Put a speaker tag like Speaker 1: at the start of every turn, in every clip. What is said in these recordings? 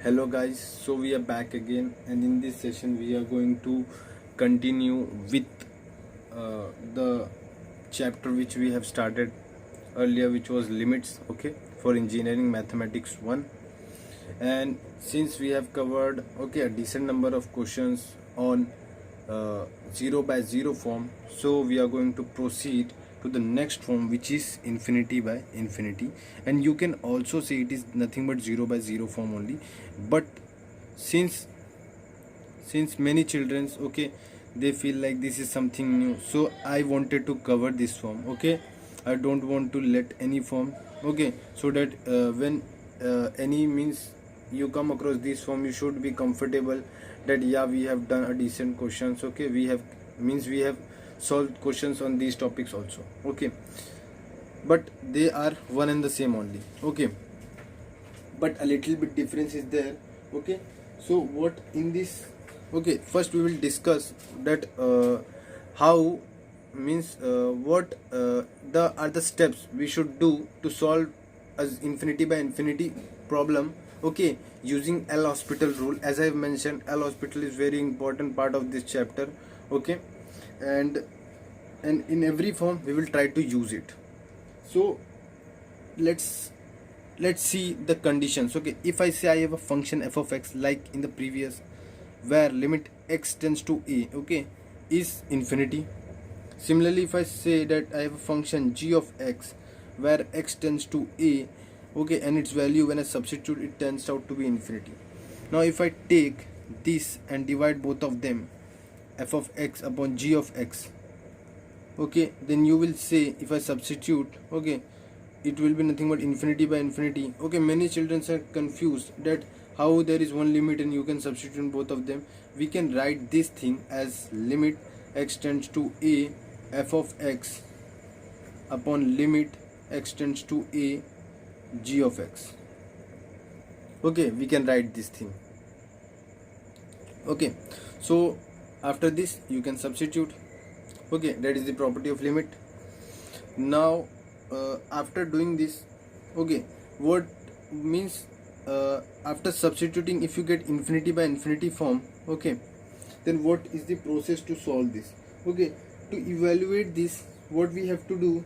Speaker 1: Hello guys, so we are back again, and in this session we are going to continue with the chapter which we have started earlier, which was limits, okay, for engineering mathematics 1. And since we have covered a decent number of questions on 0 by 0 form, so we are going to proceed to the next form, which is infinity by infinity. And you can also say it is nothing but 0 by 0 form only, but since many children's they feel like this is something new, so I wanted to cover this form. I don't want to let any form, so that when any means you come across this form, you should be comfortable that yeah, we have done a decent questions. We have solved questions on these topics also. But they are one and the same only. But a little bit difference is there. So what in this, first we will discuss that how means what the are the steps we should do to solve as infinity by infinity problem, using L'Hospital rule. As I have mentioned, L'Hospital is very important part of this chapter. okay and in every form we will try to use it. So let's see the conditions. If I say I have a function f of x like in the previous, where limit x tends to a is infinity. Similarly, if I say that I have a function g of x where x tends to a, and its value when I substitute it turns out to be infinity. Now if I take this and divide both of them, f of x upon g of x, then you will say if I substitute, it will be nothing but infinity by infinity. Many children are confused that how there is one limit and you can substitute in both of them. We can write this thing as limit x tends to a f of x upon limit x tends to a g of x. We can write this thing. So after this you can substitute. That is the property of limit. Now after doing this, what means after substituting, if you get infinity by infinity form, then what is the process to solve this? To evaluate this, what we have to do,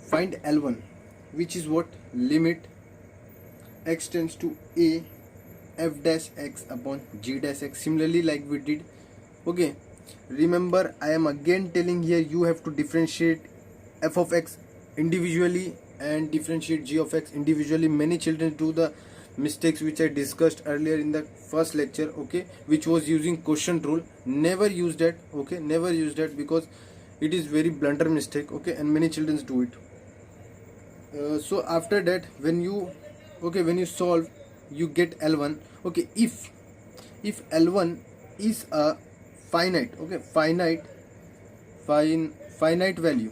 Speaker 1: find L1, which is what? Limit x tends to a f dash x upon g dash x. Similarly, like we did. Remember, I am again telling here, you have to differentiate f of x individually and differentiate g of x individually. Many children do the mistakes which I discussed earlier in the first lecture, which was using quotient rule. Never use that. Never use that, because it is very blunder mistake. And many children do it. So after that, when you solve, you get L1. If L1 is a finite, finite value,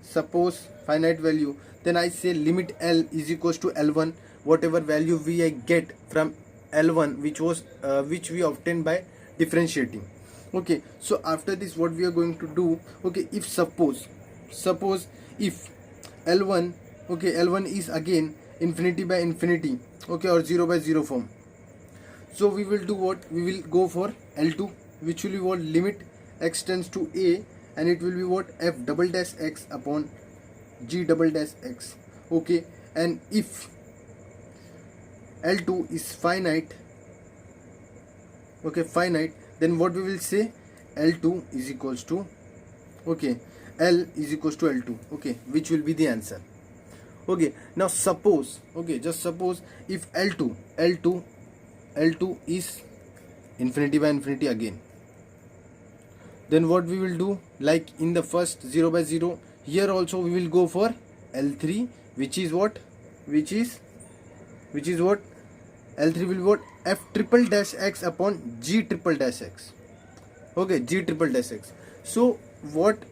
Speaker 1: suppose finite value, then I say limit L is equals to L1, whatever value we get from L1, which we obtained by differentiating. So after this, what we are going to do, if suppose if L1, L1 is again infinity by infinity, or 0 by 0 form, so we will do what? We will go for L2, which will be what? Limit x tends to a, and it will be what? F double dash x upon g double dash x. And if L2 is finite, then what we will say? L2 is equals to L is equals to L2, which will be the answer. Now suppose, just suppose if L2 is infinity by infinity again, then what we will do, like in the first 0 by 0, here also we will go for L3, which is what? L3 will be what? F triple dash x upon g triple dash x. G triple dash x. So what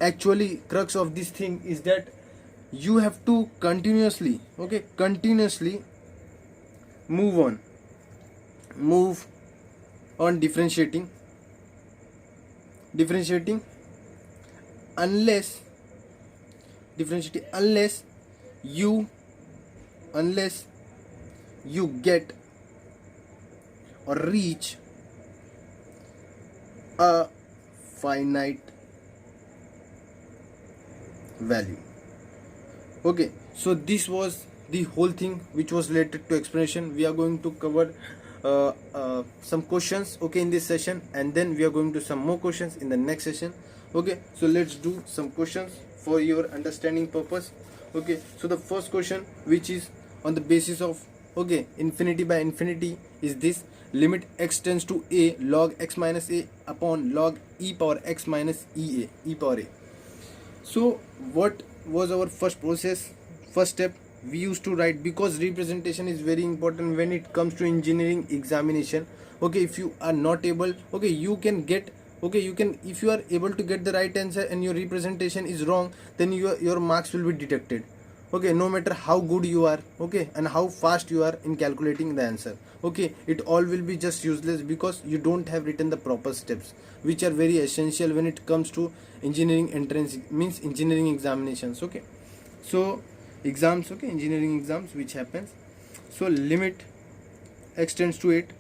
Speaker 1: actually crux of this thing is that you have to continuously move on differentiating unless you you get or reach a finite value. Okay, so this was the whole thing which was related to explanation. We are going to cover some questions, okay, in this session, and then we are going to some more questions in the next session. Okay, so let's do some questions for your understanding purpose. Okay, so the first question, which is on the basis of, okay, infinity by infinity, is this: limit x tends to a log x minus a upon log e power x minus e power a. So what was our first step? We used to write, because representation is very important when it comes to engineering examination. Okay, if you are not able, okay, you can, if you are able to get the right answer and your representation is wrong, then your marks will be deducted. Okay, no matter how good you are, okay, and how fast you are in calculating the answer, okay, it all will be just useless, because you don't have written the proper steps, which are very essential when it comes to engineering entrance, means engineering examinations. Okay, so exams, okay, engineering exams which happens. So limit x tends to 8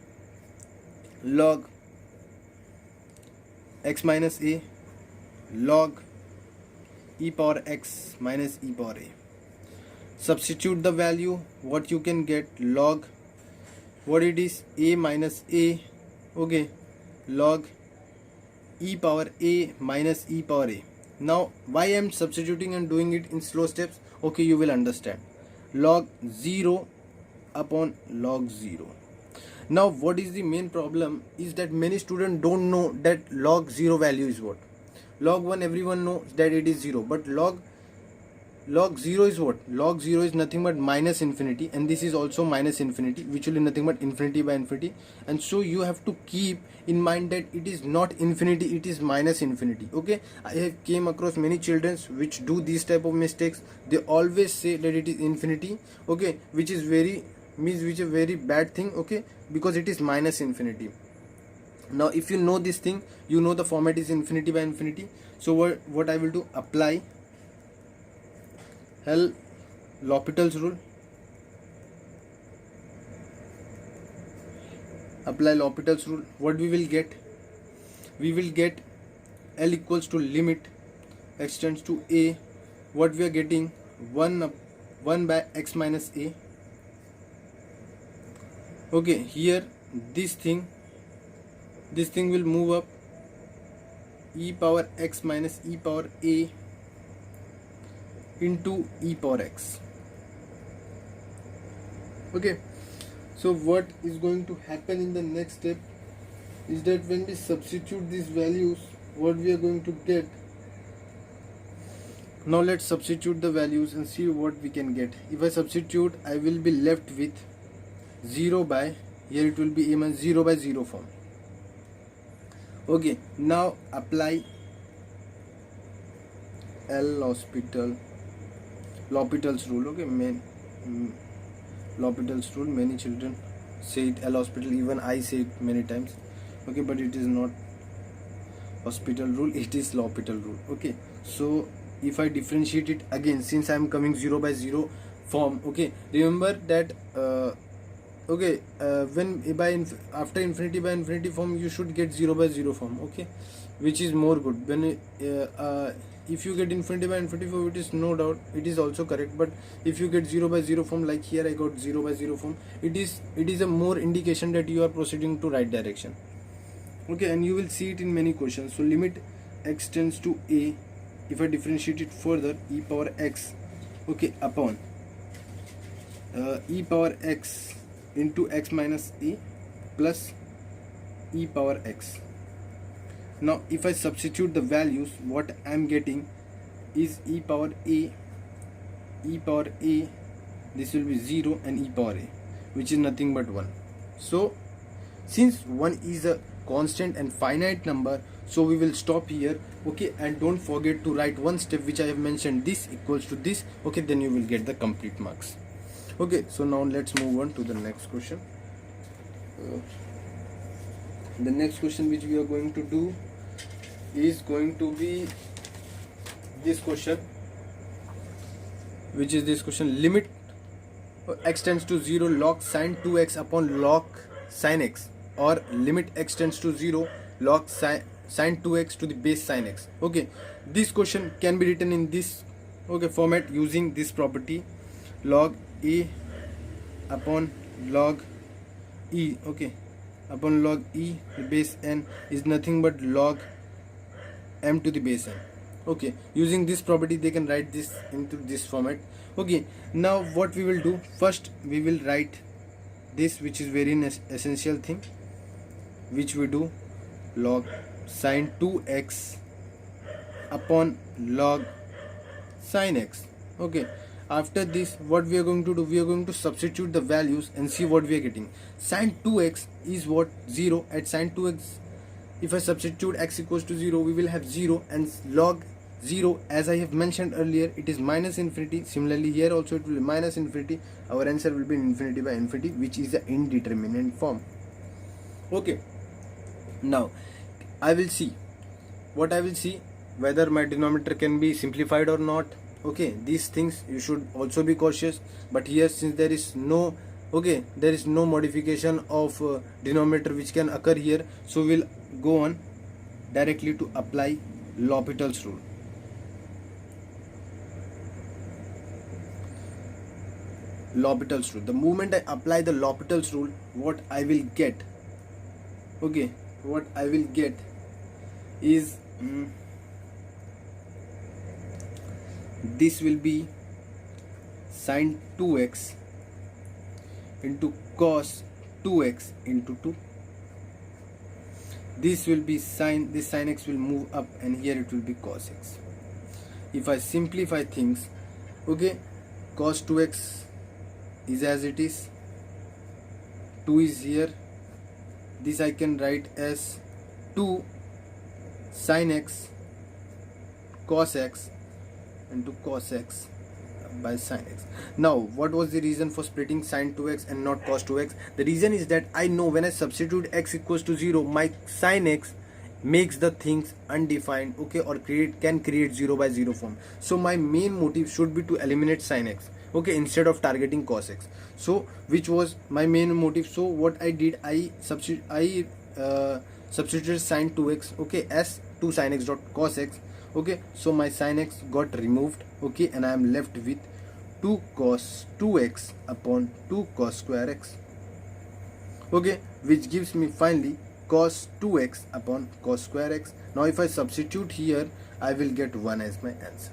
Speaker 1: log x minus a log e power x minus e power a. Substitute the value, what you can get: log, what it is, a minus a, okay, log e power a minus e power a. Now why I am substituting and doing it in slow steps, okay, you will understand. Log 0 upon log 0. Now what is the main problem is that many students don't know that log 0 value is what. Log 1 everyone knows that it is 0, but log 0 is what? Log 0 is nothing but minus infinity, and this is also minus infinity, which will be nothing but infinity by infinity. And so you have to keep in mind that it is not infinity, it is minus infinity. Okay, I have came across many children which do these type of mistakes. They always say that it is infinity, okay, which is a very bad thing, okay, because it is minus infinity. Now if you know this thing, you know the format is infinity by infinity. So what I will do, apply L'Hopital's rule. Apply L'Hopital's rule. What we will get? We will get L equals to limit x tends to a. What we are getting? 1 by x minus a. Okay, here this thing will move up, e power x minus e power a into e power x. Okay, so what is going to happen in the next step is that when we substitute these values, what we are going to get. Now let's substitute the values and see what we can get. If I substitute, I will be left with 0 by, here it will be a minus 0 by 0 form. Okay, now apply L'Hopital's rule. Okay, L'Hopital's rule, many children say it L'Hopital, even I say it many times. Okay, but it is not hospital rule, it is L'Hopital rule. Okay, so if I differentiate it again, since I am coming 0 by 0 form, okay, remember that after infinity by infinity form, you should get 0 by 0 form, okay, which is more good. When if you get infinity by infinity form, it is no doubt, it is also correct. But if you get 0 by 0 form, like here I got 0 by 0 form, it is a more indication that you are proceeding to right direction. Okay, and you will see it in many questions. So limit x tends to a, if I differentiate it further, e power x, okay, upon e power x into x minus a plus e power x. Now if I substitute the values, what I am getting is e power a, this will be 0, and e power a, which is nothing but 1. So since 1 is a constant and finite number, so we will stop here. Okay, and don't forget to write one step which I have mentioned, this equals to this. Okay, then you will get the complete marks. Okay, so now let's move on to the next question. The next question which we are going to do is going to be this question, which is this question: limit, x tends to 0 log sin 2x upon log sin x, or limit x tends to 0 log sin 2x to the base sin x. Okay, this question can be written in this format using this property, log a upon log e. Okay, upon log e, the base n is nothing but log m to the base n. Okay, using this property they can write this into this format. Okay, now what we will do, first we will write this, which is very essential thing, which we do, log sin 2x upon log sin x. Okay, after this what we are going to do, we are going to substitute the values and see what we are getting. Sin 2x is what? 0. At sin 2x, if I substitute x equals to 0, we will have 0, and log 0, as I have mentioned earlier, it is minus infinity. Similarly here also it will be minus infinity. Our answer will be infinity by infinity, which is the indeterminate form. Okay, now I will see whether my denominator can be simplified or not. Okay, these things you should also be cautious, but here since there is no modification of denominator which can occur here, so we'll go on directly to apply L'Hopital's rule. L'Hopital's rule. The moment I apply the L'Hopital's rule, what I will get is this will be sin 2x into cos 2x into 2. This will be sin x will move up, and here it will be cos x. If I simplify things, okay, cos 2x is as it is, 2 is here, this I can write as 2 sin x cos x into cos x by sin x. Now what was the reason for splitting sin 2x and not cos 2x? The reason is that I know when I substitute x equals to 0, my sin x makes the things undefined, okay, or can create 0 by 0 form. So my main motive should be to eliminate sin x, okay, instead of targeting cos x. So which was my main motive. So what I did, I substituted sin 2x, okay, as 2 sin x dot cos x. Okay, so my sin x got removed, okay, and I am left with 2 cos 2x upon 2 cos square x, okay, which gives me finally cos 2x upon cos square x. Now if I substitute here, I will get 1 as my answer.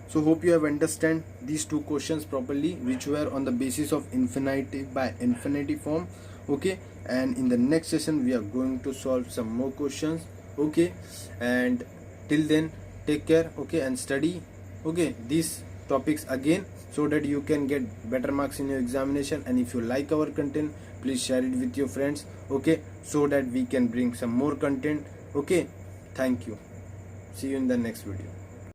Speaker 1: So hope you have understand these two questions properly, which were on the basis of infinity by infinity form. Okay, and in the next session we are going to solve some more questions. Okay, and till then take care, okay, and study, okay, these topics again, so that you can get better marks in your examination. And if you like our content, please share it with your friends, okay, so that we can bring some more content. Okay, thank you. See you in the next video.